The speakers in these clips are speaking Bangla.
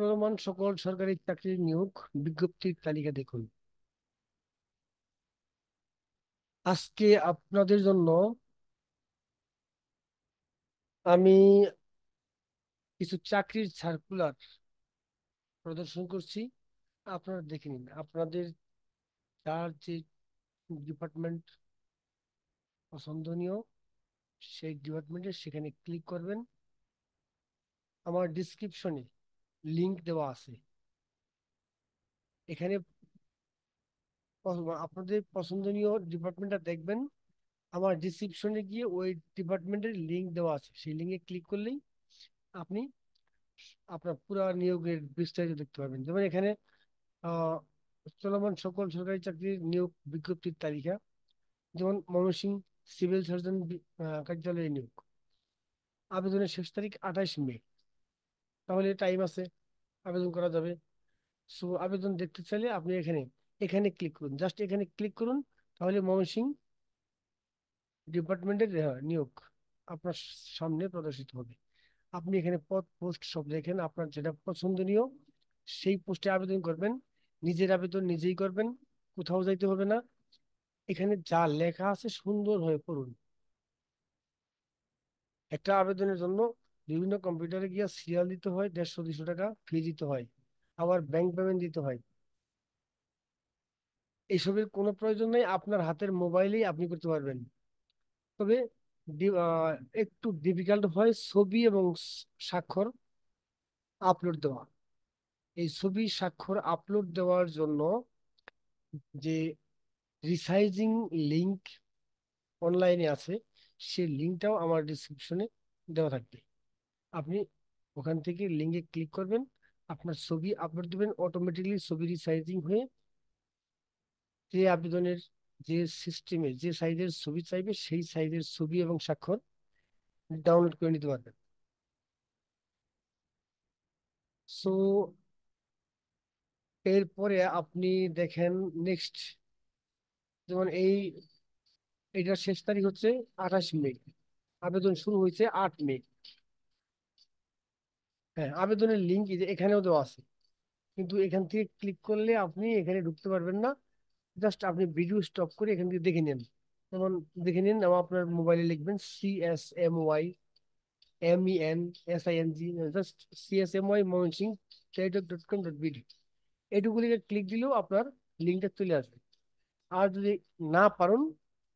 চলমান সকল সরকারি চাকরির নিয়োগ বিজ্ঞপ্তির তালিকা দেখুন। আজকে আপনাদের জন্য আমি কিছু চাকরির সার্কুলার প্রদর্শন করছি। আপনারা দেখে নিন আপনাদের যার যে ডিপার্টমেন্ট পছন্দনীয় সেই ডিপার্টমেন্টে সেখানে ক্লিক করবেন। আমার ডিসক্রিপশনে লিংক দেওয়া আছে। এখানে আপনাদের পছন্দনীয় ডিপার্টমেন্টটা দেখবেন। আমার ডিসক্রিপশনে গিয়ে ওই ডিপার্টমেন্টের লিংক দেওয়া আছে, সেই লিঙ্কে ক্লিক করলেই আপনি আপনার পুরো নিয়োগের বিস্তারিত দেখতে পাবেন। যেমন এখানে আহ চলমান সকল সরকারি চাকরির নিয়োগ বিজ্ঞপ্তির তালিকা। যেমন ময়মনসিংহ সিভিল সার্জন কার্যালয়ে নিয়োগ, আবেদনের শেষ তারিখ 28 মে। তাহলে টাইম আছে, আবেদন করা যাবে। সো আবেদন দেখতে চাইলে আপনি এখানে এখানে ক্লিক করুন, জাস্ট এখানে ক্লিক করুন। তাহলে ময়মনসিংহ ডিপার্টমেন্টের নিয়োগ আপনার সামনে প্রদর্শিত হবে। আপনি এখানে পদ পোস্ট সব দেখেন, আপনার যেটা পছন্দনীয় সেই পোস্টে আবেদন করবেন। নিজের আবেদন নিজেই করবেন, কোথাও যাইতে হবে না। এখানে যা লেখা আছে সুন্দর হয়ে পড়ুন। একটা আবেদনের জন্য বিভিন্ন কম্পিউটারে গিয়ে সিরিয়াল দিতে হয়, 150-200 টাকা ফি দিতে হয়, আবার ব্যাংক পেমেন্ট দিতে হয়। এইসবের কোনো প্রয়োজন নেই, আপনার হাতের মোবাইলেই আপনি করতে পারবেন। তবে একটু ডিফিকাল্ট হয় ছবি এবং স্বাক্ষর আপলোড দেওয়া। এই ছবি স্বাক্ষর আপলোড দেওয়ার জন্য যে রিসাইজিং লিংক অনলাইনে আছে, সেই লিঙ্কটাও আমার ডিসক্রিপশনে দেওয়া থাকবে। আপনি ওখান থেকে লিঙ্কে ক্লিক করবেন, আপনার ছবি আপলোড দিবেন, অটোমেটিকলি ছবি রিসাইজিং হয়ে যে আবেদনের যে সিস্টেমে যে সাইজের ছবি চাইবে সেই সাইজের ছবি এবং স্বাক্ষর ডাউনলোড করে নিতে পারবেন। সো এরপরে আপনি দেখেন নেক্সট। যেমন এইটার শেষ তারিখ হচ্ছে 28 মে, আবেদন শুরু হয়েছে 8 মে। হ্যাঁ, আবেদনের লিঙ্ক এখানেও দেওয়া আছে, কিন্তু এখান থেকে ক্লিক করলে আপনি এখানে ঢুকতে পারবেন না। জাস্ট আপনি ভিডিও স্টপ করে এখান থেকে দেখে নেন। যেমন দেখে নিন, আপনার মোবাইলে লিখবেন CSMYMENSING, জাস্ট CSMY ময়মনসিংহ টেলিটক.com.bd। এইটুকু লিখে ক্লিক দিলেও আপনার লিঙ্কটা চলে আসবে। আর যদি না পারেন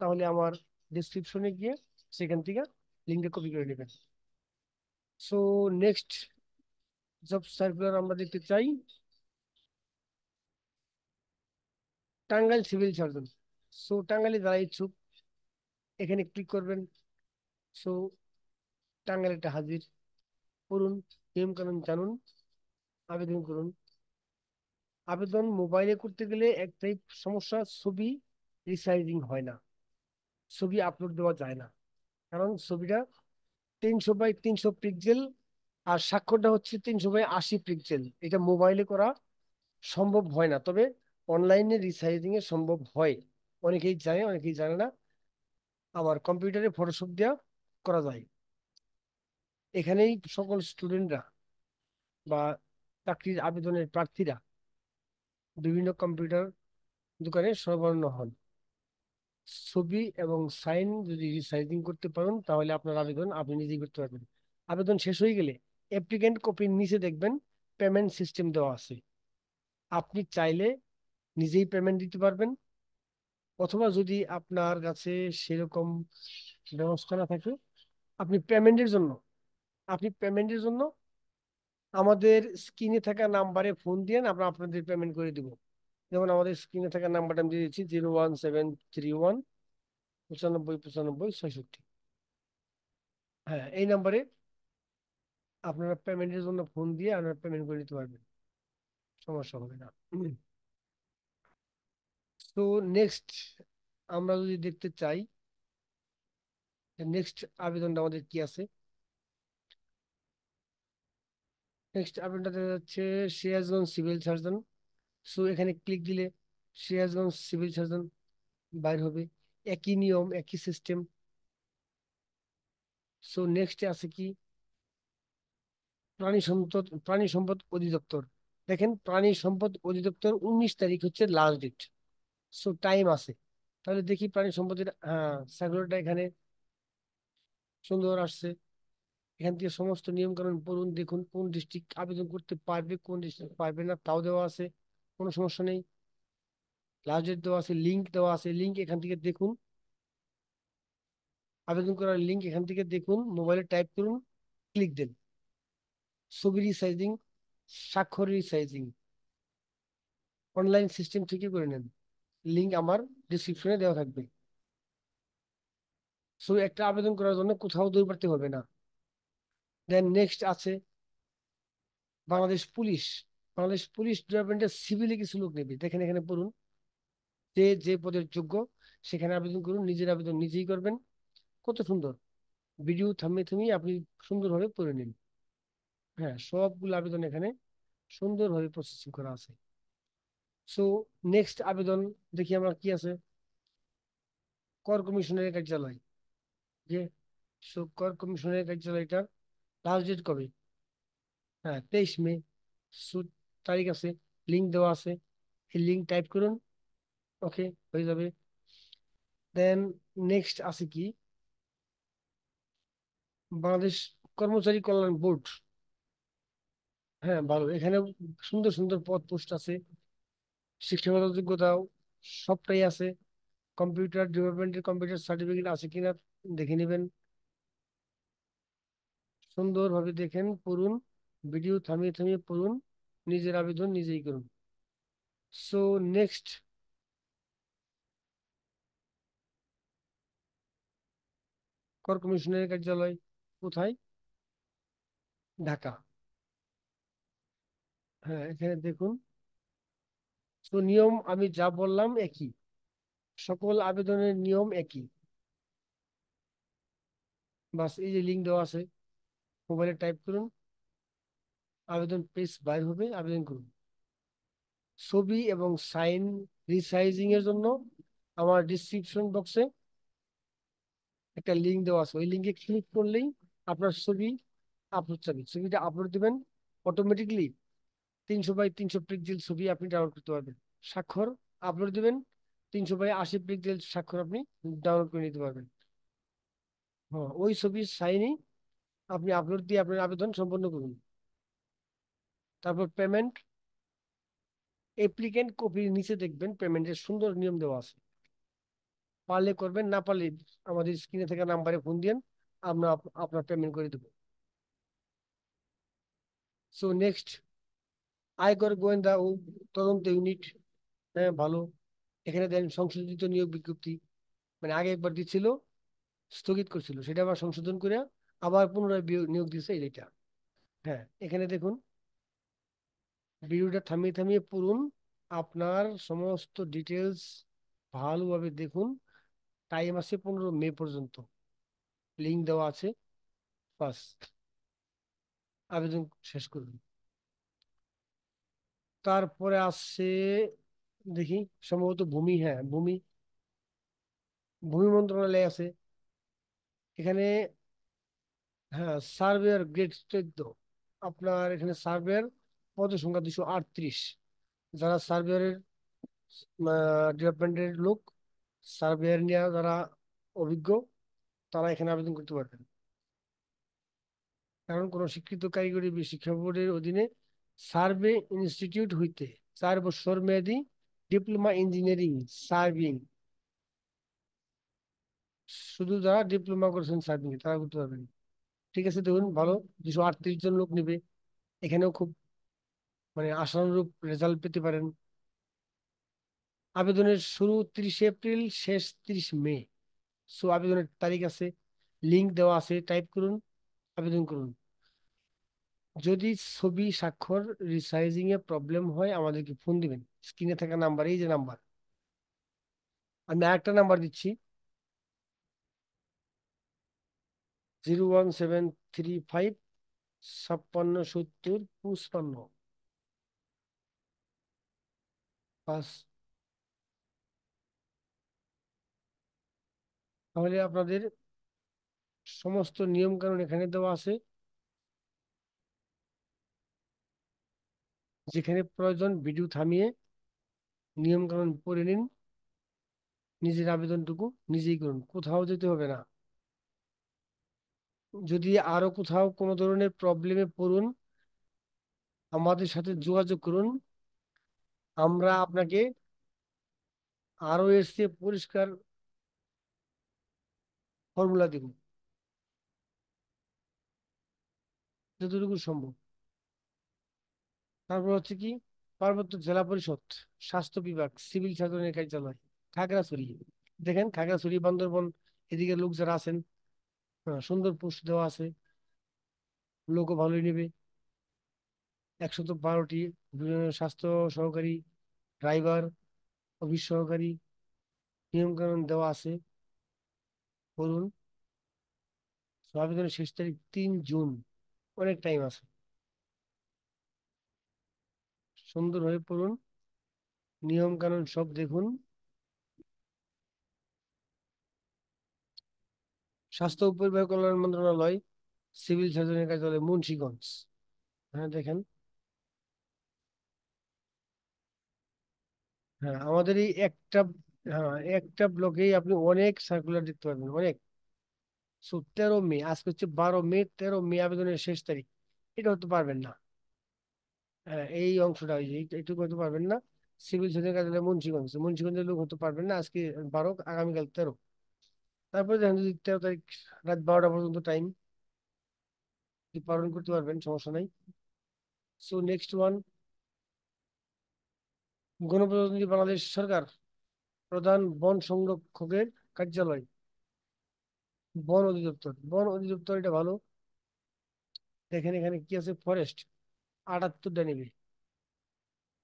তাহলে আমার ডিসক্রিপশনে গিয়ে সেখান থেকে লিঙ্কটা কপি করে নেবেন। সো নেক্সট জব সার্কুলার আমরা দেখতে চাই টাঙ্গাইল সিভিল সার্জন। সো টাঙ্গাইলে যারা ইচ্ছুক এখানে ক্লিক করবেন। সো টাঙ্গাইলটা হাজির, করুন, নিয়ম কানুন জানুন, আবেদন করুন। আবেদন মোবাইলে করতে গেলে একটাই সমস্যা, ছবি রিসাইজিং হয় না, ছবি আপলোড দেওয়া যায় না। কারণ ছবিটা 300 বাই 300 পিক্সেল, আর স্বাক্ষরটা হচ্ছে 300 বাই 80 পিক্সেল। এটা মোবাইলে করা সম্ভব হয় না, তবে অনলাইনে রিসাইজিং এ সম্ভব হয়। অনেকেই জানে, অনেকেই জানে না। আবার কম্পিউটারে ফটোশপ দেওয়া করা যায়। এখানেই সকল স্টুডেন্টরা বা চাকরির আবেদনের প্রার্থীরা বিভিন্ন কম্পিউটার দোকানে সরবরাহ হন। ছবি এবং সাইন যদি রিসাইজিং করতে পারেন তাহলে আপনার আবেদন আপনি নিজেই করতে পারবেন। আবেদন শেষ হয়ে গেলে অ্যাপ্লিকেন্ট কপির নিচে দেখবেন পেমেন্ট সিস্টেম দেওয়া আছে। আপনি চাইলে নিজেই পেমেন্ট দিতে পারবেন, অথবা যদি আপনার কাছে সেরকম ব্যবস্থা না থাকে আপনি পেমেন্টের জন্য আপনি পেমেন্টের জন্য আমাদের স্ক্রিনে থাকা নাম্বারে ফোন দিয়ে আমরা আপনাদের পেমেন্ট করে দিব। যেমন আমাদের স্ক্রিনে থাকা নাম্বারটা আমি দিয়ে দিচ্ছি, 01731 959566। হ্যাঁ, এই নাম্বারে আপনারা পেমেন্টের জন্য ফোন দিয়ে আপনারা পেমেন্ট করে নিতে পারবেন, সমস্যা হবে না। তো নেক্সট আমরা যদি দেখতে চাই নেক্সট আবেদনটা আমাদের কি আছে। নেক্সট আবেদনটা দেখা যাচ্ছে সিরাজগঞ্জ সিভিল সার্জন। সো এখানে ক্লিক দিলে সিরাজগঞ্জ সিভিল সার্জন বাইর হবে। একই নিয়ম, একই সিস্টেম। সো নেক্সটে আছে কি প্রাণী সম্পদ অধিদপ্তর। দেখেন, প্রাণী সম্পদ অধিদপ্তর 19 তারিখ হচ্ছে লাস্ট ডেট। সো টাইম আছে। তাহলে দেখি প্রাণী সম্পদের, হ্যাঁ, সার্কুলারটা এখানে সুন্দর আসছে। এখান থেকে সমস্ত নিয়ম কানুন পড়ুন, দেখুন কোন ডিস্ট্রিক্ট আবেদন করতে পারবে, কোন ডিস্ট্রিক্ট পারবে না, তাও দেওয়া আছে। কোনো সমস্যা নেই। লাস্ট ডেট দেওয়া আছে, লিঙ্ক দেওয়া আছে, লিঙ্ক এখান থেকে দেখুন। আবেদন করার লিঙ্ক এখান থেকে দেখুন, মোবাইলে টাইপ করুন, ক্লিক দেন। ছবি রিসাইজিং, স্বাক্ষর রিসাইজিং অনলাইন সিস্টেম থেকে করে নেন। লিঙ্ক আমার ডিসক্রিপশনে দেওয়া থাকবে। সো একটা আবেদন করার জন্য কোথাও দৌড় পারতে হবে না। দেন নেক্সট আছে বাংলাদেশ পুলিশ। বাংলাদেশ পুলিশ ডিপার্টমেন্টের সিভিলে কিছু লোক নেবে, দেখেন এখানে পড়ুন। যে যে পদের যোগ্য সেখানে আবেদন করুন, নিজের আবেদন নিজেই করবেন। কত সুন্দর! ভিডিও থামিয়ে থামিয়ে আপনি সুন্দরভাবে পড়ে নিন। হ্যাঁ, সবগুলো আবেদন এখানে সুন্দরভাবে প্রসেসিং করা আছে। সো নেক্সট আবেদন দেখি আমরা কি আছে। কর কমিশনের কার্যালয়, যে সো কর কমিশনের কার্যালয়টা লাস্ট ডেট কবে? হ্যাঁ, 23 মে। সো তারিখ আছে, লিঙ্ক দেওয়া আছে, এই লিঙ্ক টাইপ করুন। ওকে, হয়ে যাবে। দেন নেক্সট আছে কি, বাংলাদেশ কর্মচারী কল্যাণ বোর্ড। হ্যাঁ, ভালো, এখানে সুন্দর সুন্দর পদ পোস্ট আছে। শিক্ষাগত যোগ্যতাও সবটাই আছে। কম্পিউটার ডেভেলপমেন্টের কম্পিউটার সার্টিফিকেট আছে কিনা দেখে নেবেন। সুন্দরভাবে দেখেন, পড়ুন, ভিডিও থামিয়ে থামিয়ে পড়ুন, নিজের আবেদন নিজেই করুন। সো নেক্সট, কর কমিশনের কার্যালয় কোথায়? ঢাকা। হ্যাঁ, এখানে দেখুন। তো নিয়ম আমি যা বললাম একই, সকল আবেদনের নিয়ম একই। বাস এই যে লিঙ্ক দেওয়া আছে, মোবাইলে টাইপ করুন, আবেদন পেজ বাইর হবে, আবেদন করুন। ছবি এবং সাইন রিসাইজিং এর জন্য আমার ডিসক্রিপশন বক্সে একটা লিঙ্ক দেওয়া আছে, ওই লিঙ্কে ক্লিক করলেই আপনার ছবি আপলোড চাবি, ছবিটা আপলোড দিবেন, অটোমেটিকলি 300 বাই 300 পিক্সেল ছবি আপনি ডাউনলোড করতে পারবেন। স্বাক্ষর আপলোড দিবেন, 300 বাই 80 পিক্সেল স্বাক্ষর আপনি ডাউনলোড করে নিতে পারবেন। হ্যাঁ, ওই ছবির সাইনই আপনি আপলোড দিয়ে আপনার আবেদন সম্পন্ন করুন। তারপর পেমেন্ট, অ্যাপ্লিকেন্ট কপির নিচে দেখবেন পেমেন্টের সুন্দর নিয়ম দেওয়া আছে। পারলে করবেন, না পারলে আমাদের স্ক্রিনে থাকা নাম্বারে ফোন দিন, আমরা আপনার পেমেন্ট করে দেবো। সো নেক্সট, আয়কর গোয়েন্দা ও তদন্ত ইউনিট। হ্যাঁ, ভালো। এখানে দেন সংশোধিত নিয়োগ বিজ্ঞপ্তি, মানে আগে একবার দিচ্ছিল, স্থগিত করছিল, সেটা আবার সংশোধন করে আবার পুনরায় নিয়োগ দিচ্ছে এটা। হ্যাঁ, এখানে দেখুন, ভিডিওটা থামিয়ে থামিয়ে পড়ুন, আপনার সমস্ত ডিটেলস ভালোভাবে দেখুন। টাইম আছে 15 মে পর্যন্ত, লিঙ্ক দেওয়া আছে। বাস, আবেদন শেষ করুন। তারপরে আসছে, দেখি, সম্ভবত ভূমি, হ্যাঁ ভূমি, ভূমি মন্ত্রণালয় আছে এখানে। হ্যাঁ, সার্ভেয়ার গ্রেড 14, আপনার এখানে সার্ভেয়ার পদ সংখ্যা 238। যারা সার্ভেয়ারের ডিপার্টমেন্টের লোক, সার্ভেয়ার নিয়ে যারা অভিজ্ঞ, তারা এখানে আবেদন করতে পারবেন। কারণ কোন শিক্ষিত কারিগরি শিক্ষা বোর্ডের অধীনে সার্ভে ইনস্টিটিউট হইতে 4 বছর মেয়াদী ডিপ্লোমা ইঞ্জিনিয়ারিং সার্ভিং, শুধু যারা ডিপ্লোমা করেছেন সার্ভিং তারা করতে পারবেন। ঠিক আছে, দেখুন ভালো, 238 জন লোক নিবে। এখানেও খুব মানে আশানুরূপ রেজাল্ট পেতে পারেন। আবেদনের শুরু 30 এপ্রিল, শেষ 30 মে। সো আবেদনের তারিখ আছে, লিঙ্ক দেওয়া আছে, টাইপ করুন, আবেদন করুন। যদি ছবি স্বাক্ষর রিসাইজিং এ প্রবলেম হয় আমাদেরকে ফোন দিবেন, স্ক্রিনে থাকা নাম্বার, এই যে নাম্বার, আমি আরেকটা নাম্বার দিচ্ছি, 01735 56 70 55। বাস, তাহলে আপনাদের সমস্ত নিয়ম কানুন এখানে দেওয়া আছে। যেখানে প্রয়োজন ভিডিও থামিয়ে নিয়ম কানুন পড়ে নিন, নিজের আবেদনটুকু নিজেই করুন, কোথাও যেতে হবে না। যদি আরো কোথাও কোনো ধরনের প্রবলেমে পড়ুন, আমাদের সাথে যোগাযোগ করুন। আমরা আপনাকে আরো এর চেয়ে পরিষ্কার ফর্মুলা দিব, যতটুকু সম্ভব। তারপর হচ্ছে কি, পার্বত্য জেলা পরিষদ, স্বাস্থ্য বিভাগ, সিভিল সার্জনের কার্যালয়, খাগড়াছড়ি। দেখেন খাগড়াছড়ি, বান্দরবন, এদিকে লোক যারা আছেন, সুন্দর পোস্ট দেওয়া আছে, লোকও ভালোই নেবে। 112টি স্বাস্থ্য সহকারী, ড্রাইভার, অফিস সহকারী, নিয়ম কানুন দেওয়া আছে, বলুন। তো আবেদনের শেষ তারিখ 3 জুন, অনেক টাইম আছে, সুন্দরভাবে পড়ুন, নিয়ম কানুন সব দেখুন। স্বাস্থ্য ও পরিবার কল্যাণ মন্ত্রণালয়, সিভিল সার্জনের কার্যালয়, মুন্সিগঞ্জ। হ্যাঁ দেখেন, হ্যাঁ আমাদের এই একটা, হ্যাঁ একটা ব্লকেই আপনি অনেক সার্কুলার দেখতে পারবেন, অনেক। 13 মে, আজকে হচ্ছে 12 মে, 13 মে আবেদনের শেষ তারিখ। এটা হতে পারবেন না। হ্যাঁ এই অংশটা, ওই যে এইটুকু হতে পারবেন না। সিভিল সার্জনের কার্যালয় মুন্সিগঞ্জ, মুন্সিগঞ্জের লোক হতে পারবেন না আজকে। 12, আগামীকাল 13। তারপরে দেখেন যদি 13 তারিখ রাত 12টা পর্যন্ত টাইম পালন করতে পারবেন, সমস্যা নাই। সো নেক্সট ওয়ান, গণপ্রজাতন্ত্রী বাংলাদেশ সরকার, প্রধান বন সংরক্ষকের কার্যালয়, বন অধিদপ্তর। বন অধিদপ্তর, এটা ভালো। দেখেন এখানে কি আছে, ফরেস্ট 78টা নেবে।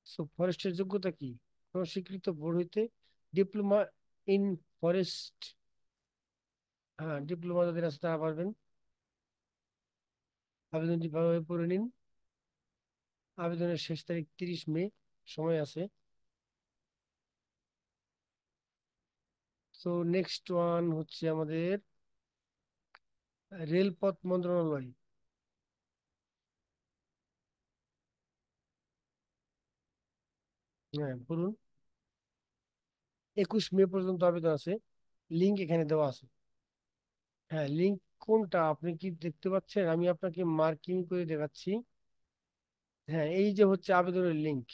সো ফরেস্টের যোগ্যতা কি, কোন স্বীকৃত বোর্ড হইতে ডিপ্লোমা ইন ফরেস্ট, হ্যাঁ ডিপ্লোমা যাদের আছে তারা পারবেন। আবেদনটি ভালোভাবে পড়ে নিন। আবেদনের শেষ তারিখ 30 মে, সময় আছে। তো নেক্সট ওয়ান হচ্ছে আমাদের রেলপথ মন্ত্রণালয়। হ্যাঁ বলুন, 21 মে পর্যন্ত আবেদন আছে, লিঙ্ক এখানে দেওয়া আছে। হ্যাঁ লিঙ্ক কোনটা আপনি কি দেখতে পাচ্ছেন, আমি আপনাকে মার্কিং করে দেখাচ্ছি। হ্যাঁ এই যে হচ্ছে আবেদনের লিঙ্ক,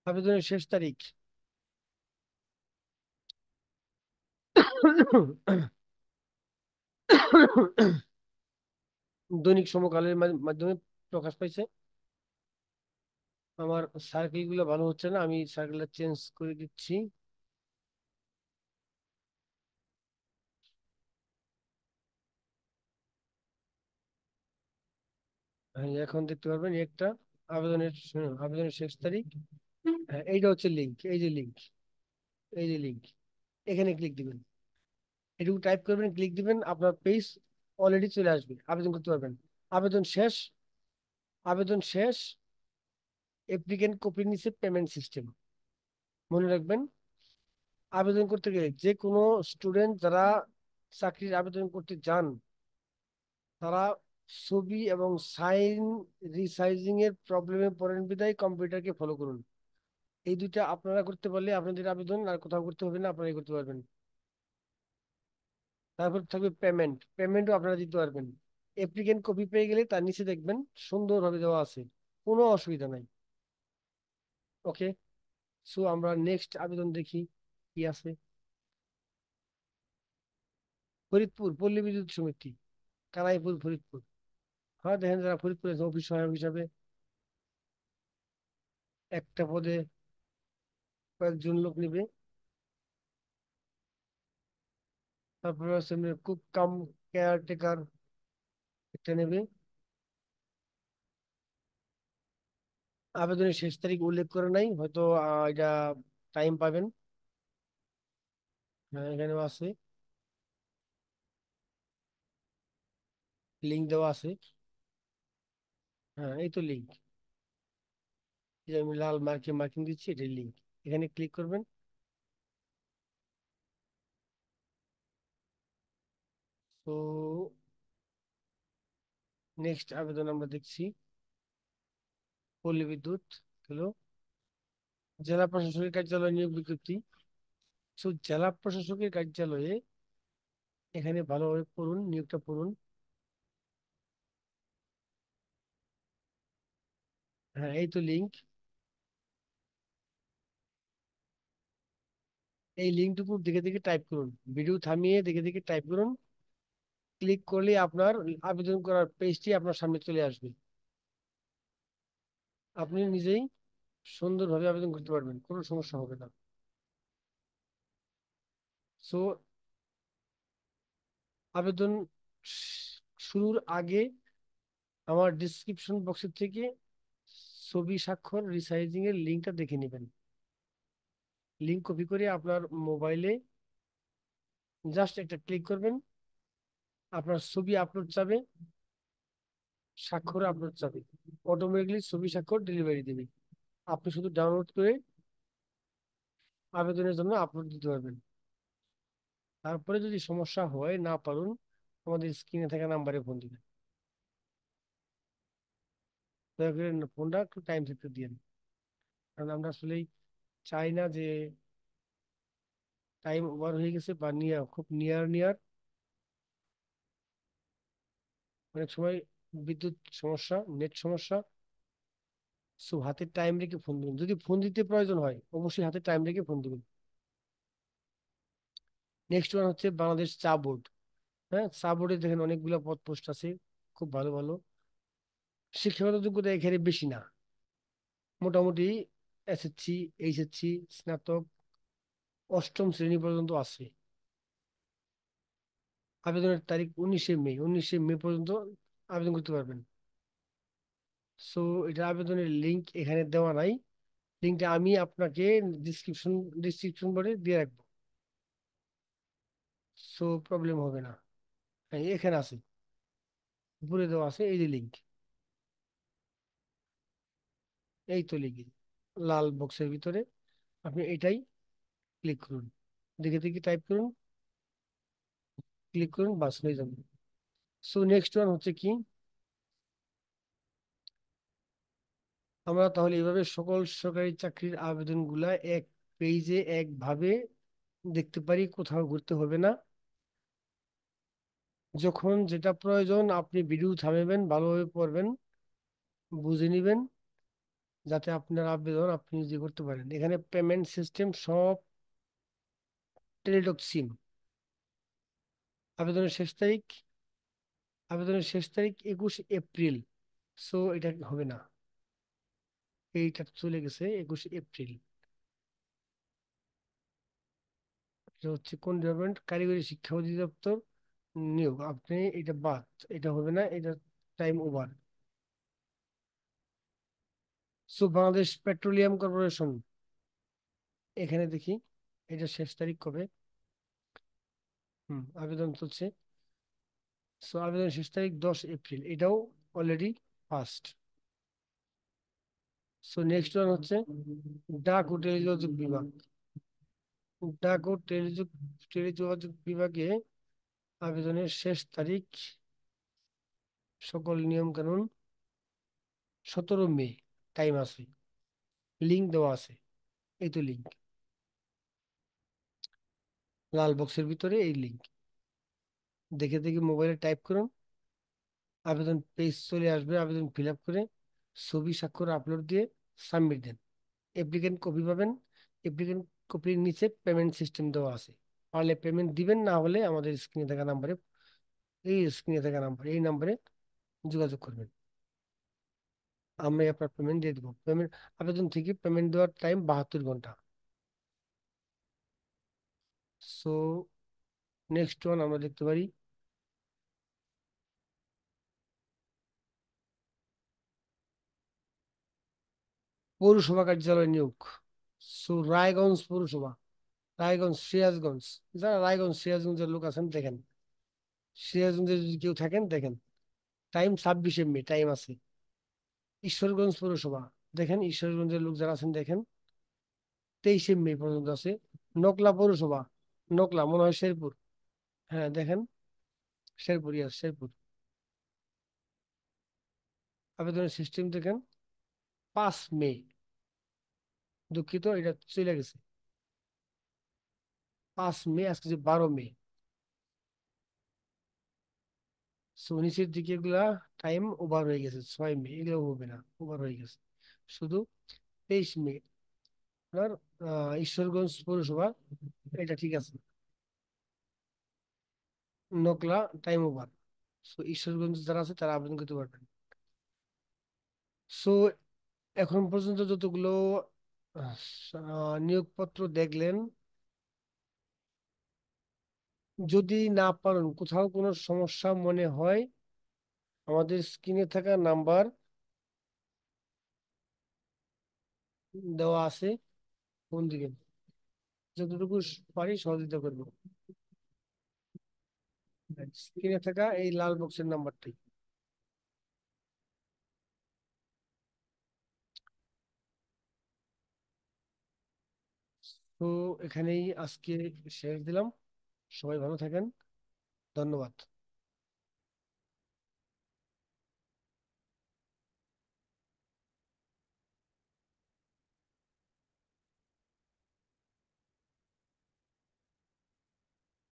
আবেদনের শেষ তারিখ। দৈনিক সমকালের মাধ্যমে প্রকাশ পাইছে। আমার সার্কেল গুলো ভালো হচ্ছে না, আমি সার্কেলটা চেঞ্জ করে দিচ্ছি। হ্যাঁ, এখন দেখতে পারবেন একটা আবেদনের, আবেদনের শেষ তারিখ। হ্যাঁ এইটা হচ্ছে লিঙ্ক, এই যে লিঙ্ক, এই যে লিঙ্ক, এখানে ক্লিক দিবেন, এটুকু টাইপ করবেন, ক্লিক দিবেন, আপনার পেজ অলরেডি চলে আসবে, আবেদন করতে পারবেন। আবেদন শেষ, আবেদন শেষ। অ্যাপ্লিকেন্ট কপির নিচে পেমেন্ট সিস্টেম, মনে রাখবেন। আবেদন করতে গেলে যে কোনো স্টুডেন্ট যারা চাকরির আবেদন করতে যান, তারা ছবি এবং সাইন রিসাইজিং এর প্রবলেমে পড়েন বিদায় কম্পিউটারকে ফলো করুন। এই দুইটা আপনারা করতে পারলে আপনাদের আবেদন আর কোথাও করতে হবে না, আপনারাই করতে পারবেন। তারপর থাকবে পেমেন্ট, পেমেন্টও আপনারা দিতে পারবেন। অ্যাপ্লিকেন্ট কপি পেয়ে গেলে তার নিচে দেখবেন সুন্দরভাবে দেওয়া আছে, কোনো অসুবিধা নাই। ওকে, সো আমরা নেক্সট আবেদন দেখি কি আছে। ফরিদপুর পল্লী বিদ্যুৎ সমিতি, কানাইপুর, ফরিদপুর। হ্যাঁ দেখেন যারা ফরিদপুরে আছে, অফিস সহায়ক হিসাবে একটা পদে কয়েকজন লোক নিবে। তারপরে আছে কুক কাম কেয়ারটেকার, একটা নেবে। আবেদনের শেষ তারিখ উল্লেখ করে নাই, হয়তো এটা টাইম পাবেন। হ্যাঁ এখানেও আছে, লিঙ্ক দেওয়া আছে। হ্যাঁ এই তো লিঙ্ক, যে আমি লাল মার্কে মার্কিং দিচ্ছি, এটাই লিঙ্ক। এখানে ক্লিক করবেন। তো নেক্সট আবেদন আমরা দেখছি। পল্লী বিদ্যুৎ হলো জেলা প্রশাসকের কার্যালয় নিয়োগ বিজ্ঞপ্তি। তো জেলা প্রশাসকের কার্যালয়ে এখানে ভালোভাবে পড়ুন, নিয়োগটা পড়ুন। হ্যাঁ, এই তো লিঙ্ক। এই লিঙ্কটুকু দেখে দেখে টাইপ করুন, ভিডিও থামিয়ে দেখে দেখে টাইপ করুন। ক্লিক করলে আপনার আবেদন করার পেজটি আপনার সামনে চলে আসবে। আপনি নিজেই সুন্দরভাবে আবেদন করতে পারবেন, কোনো সমস্যা হবে না। সো আবেদন শুরুর আগে আমার ডিসক্রিপশন বক্সের থেকে ছবি স্বাক্ষর রিসাইজিং এর লিঙ্কটা দেখে নেবেন। লিঙ্ক কপি করে আপনার মোবাইলে জাস্ট একটা ক্লিক করবেন, আপনার ছবি আপলোড যাবে, স্বাক্ষর আপলোড যাবে, অটোমেটিকলি ছবি স্বাক্ষর ডেলিভারি দেবে। আপনি শুধু ডাউনলোড করে আবেদনের জন্য আপলোড দিতে পারবেন। তারপরে যদি সমস্যা হয়, না পারুন, আমাদের স্ক্রিনে থাকা নাম্বারে ফোন দিবেন। দয়া করে ফোনটা একটু টাইম থাকতে দিন, কারণ আমরা আসলেই চাই না যে টাইম ওভার হয়ে গেছে বা নিয়ার, খুব নিয়ার নিয়ার অনেক সময় বিদ্যুৎ সমস্যা, নেট সমস্যা। সো হাতে টাইম রেখে ফোন দিবেন, যদি ফোন দিতে প্রয়োজন হয় অবশ্যই হাতে টাইম রেখে ফোন দিবেন। নেক্সট ওয়ান হচ্ছে বাংলাদেশ চা বোর্ড। হ্যাঁ, চা বোর্ডে দেখেন অনেকগুলো পদ পোস্ট আছে, খুব ভালো ভালো। শিক্ষাগত যোগ্যতা এখানে বেশি না, মোটামুটি এসএসসি, এইচএসসি, স্নাতক, অষ্টম শ্রেণী পর্যন্ত আছে। আবেদনের তারিখ 19শে মে, 19শে মে পর্যন্ত আবেদন করতে পারবেন। সো এটা আবেদনের লিঙ্ক এখানে দেওয়া নাই, লিঙ্কটা আমি আপনাকে ডিসক্রিপশন ডিসক্রিপশন বক্সে দিয়ে রাখবো। সো প্রবলেম হবে না। হ্যাঁ, এখানে আছে, উপরে দেওয়া আছে, এই যে লিঙ্ক, এই তো লিঙ্ক লাল বক্সের ভিতরে। আপনি এটাই ক্লিক করুন, দেখে দেখে টাইপ করুন, ক্লিক করুন, বাস হয়ে যাবে। সো নেক্সট ওয়ান হচ্ছে কি, আমরা তাহলে এইভাবে সকল সরকারি চাকরির আবেদনগুলা এক পেজে একভাবে দেখতে পারি, কোথাও ঘুরতে হবে না। যখন যেটা প্রয়োজন আপনি ভিডিও থামাবেন, ভালোভাবে পড়বেন, বুঝে নিবেন, যাতে আপনার আবেদন আপনি নিজে করতে পারেন। এখানে পেমেন্ট সিস্টেম সব টেলিটক সিম। আবেদনের শেষ তারিখ, আবেদনের শেষ তারিখ 21 এপ্রিল। সো এটা হবে না, এইটা চলে গেছে 21 এপ্রিল। এটা হচ্ছে কোন ডিপার্টমেন্ট, কারিগরি শিক্ষা অধিদপ্তর নিয়োগ, আপনি এটা বাদ, এটা হবে না, এটা time over. So Bangladesh petroleum corporation, এখানে দেখি এটা শেষ তারিখ কবে। আবেদন চলছে। সো আবেদন শেষ তারিখ 10 এপ্রিল, এটাও already first. So next one হচ্ছে ডাক ও টেলিযোগাযোগ বিভাগ। ডাক ও টেলিযোগাযোগ বিভাগে আবেদনের শেষ তারিখ, সকল নিয়ম কানুন 17 মে, টাইম আছে, লিঙ্ক দেওয়া আছে, এই তো লিঙ্ক লাল বক্সের ভিতরে, এই লিঙ্ক দেখে দেখে মোবাইলে টাইপ করুন, আবেদন পেজ চলে আসবে, আবেদন ফিল আপ করে ছবি স্বাক্ষর আপলোড দিয়ে সাবমিট দেন। অ্যাপ্লিকেন্ট কপি পাবেন, অ্যাপ্লিকেন্ট কপির নিচে পেমেন্ট সিস্টেম দেওয়া আছে, পারলে পেমেন্ট দিবেন, না হলে আমাদের স্ক্রিনে থাকা নাম্বারে, এই স্ক্রিনে থাকা নাম্বার, এই নাম্বারে যোগাযোগ করবেন, আমরা আপনার পেমেন্ট দিয়ে দেবো। পেমেন্ট, আবেদন থেকে পেমেন্ট দেওয়ার টাইম 72 ঘন্টা। সো নেক্সট ওয়ান আমরা দেখতে পারি পৌরসভা কার্যালয় নিয়োগ। সো রায়গঞ্জ পৌরসভা, রায়গঞ্জ, সিরাজগঞ্জ, যারা রায়গঞ্জ সিরাজগঞ্জের লোক আছেন দেখেন, সিরাজগঞ্জে যদি কেউ থাকেন দেখেন, টাইম 26শে মে, টাইম আছে। ঈশ্বরগঞ্জ পৌরসভা, দেখেন ঈশ্বরগঞ্জের লোক যারা আছেন দেখেন, 23শে মে পর্যন্ত আছে। নকলা পৌরসভা, নকলা মনে হয় শেরপুর, হ্যাঁ দেখেন, শেরপুর, শেরপুর। আবেদনের সিস্টেম দেখেন, 5 মে। দুঃখিত, এটা চলে গেছে। 5 মে, আজকে যে 12 মে। সো নিচের দিকে এগুলা টাইম ওভার হয়ে গেছে। 6 মে এগুলো হবে না, ওভার হয়ে গেছে। শুধু 23 মে আপনার ঈশ্বরগঞ্জ পৌরসভা, এটা ঠিক আছে। Nakla time over. So Ishwarganj যারা আছে তারা আবেদন করতে পারবেন। সো এখন পর্যন্ত যতগুলো নিয়োগপত্র দেখলেন, যদি না পারেন, কোথাও কোনো সমস্যা মনে হয়, আমাদের স্ক্রিনে থাকা নাম্বার দেওয়া আছে, ফোন দিবেন। যতটুকু পারি সহযোগিতা করবো। স্ক্রিনে থাকা এই লাল বক্সের নাম্বারটাই। তো এখানেই আজকে শেষ দিলাম। সবাই ভালো থাকেন। ধন্যবাদ।